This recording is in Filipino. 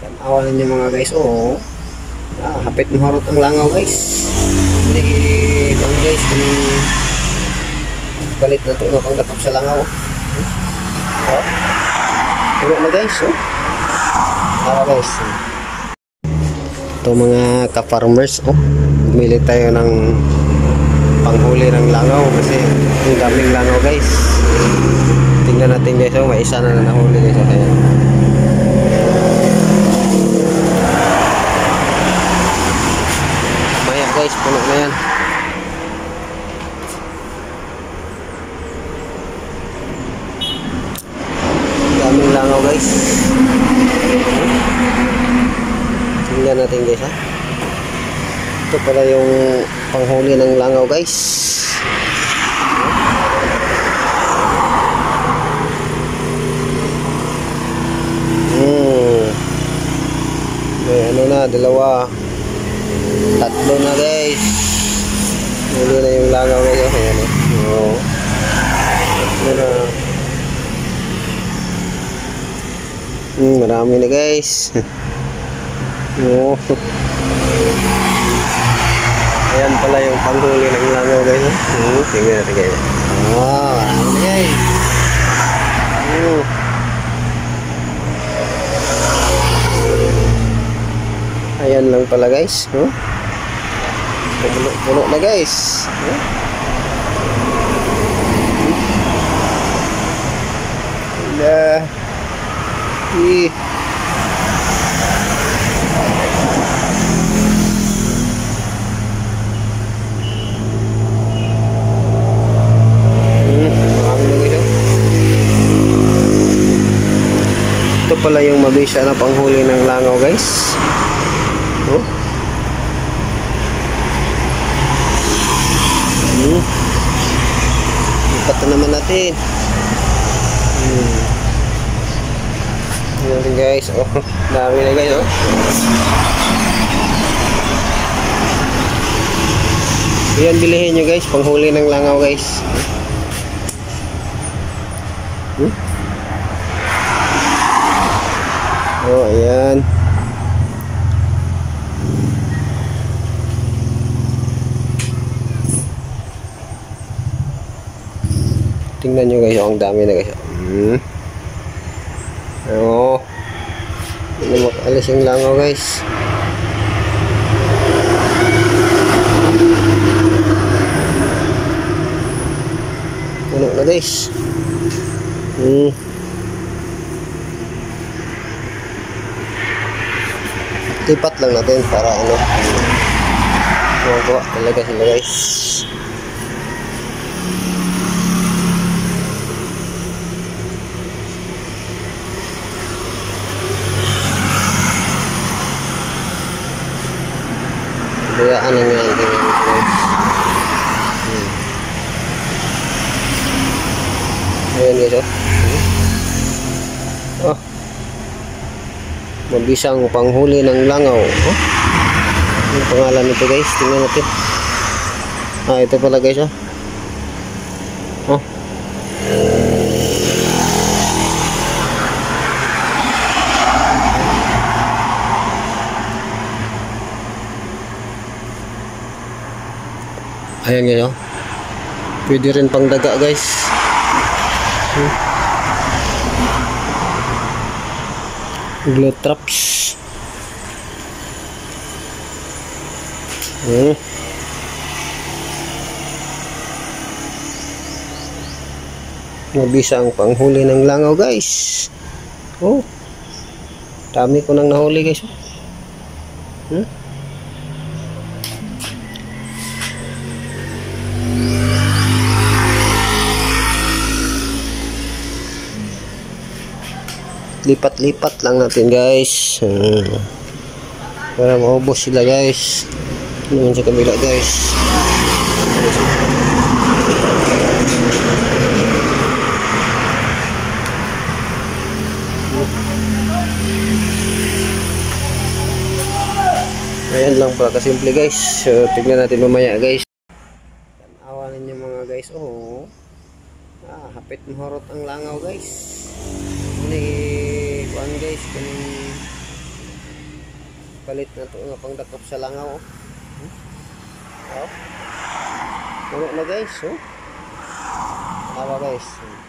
Tanawan ninyo mga guys. Oo. Hapit maharot ang langaw guys. Hindi kung guys kung balit na ito pang datap sa langaw. Tulo na guys. Guys. Ito mga ka-farmers. Bumili tayo ng panghuli ng langaw kasi ang daming langaw guys. Tingnan natin guys. May isa na nahuli guys. Ayan. Guys, puno na yan. Daming langaw guys. Tingnan natin guys ha. Ito pala yung panghuli ng langaw guys. May ano na, dalawa. Tatlo na guys. Huli na yung langaw guys. Ayan o. Marami na guys. Ayan pala yung panghuli ng langaw guys. Tingnan natin guys. Marami na guys. Ayan lang pala guys. Puno na guys. Ito pala yung mabisa na panghuli ng langaw guys. Ipat na naman natin. Ayan guys. Dami na guys. Ayan, bilihin nyo guys. Panghuli ng langaw guys. Ayan. Tingnan nyo guys, ang dami na guys. Hindi makalis yung langaw guys. Puno na guys. Lipat lang natin para ano. Magawa talaga sila guys. Bayaan lang yan guys. Ayan guys mabisang panghuli ng langaw. Ang pangalan nito guys, tingnan natin. Ito pala guys ayan guys pwede rin pang daga guys. Glow traps. Mabisa ang panghuli ng langaw guys. Dami ko nang nahuli guys. Lipat-lipat lang natin guys. Para maubos sila guys. Naman sa kabila guys. Ayan lang pala kasimple guys. So, tignan natin mamaya guys. Tanawa ninyo mga guys. Hapit mahorot ang langaw guys. Ini kuan guys, kaning palit na to nga pangdakop sa langaw. Oh. Puno na guys, oh. Awa guys.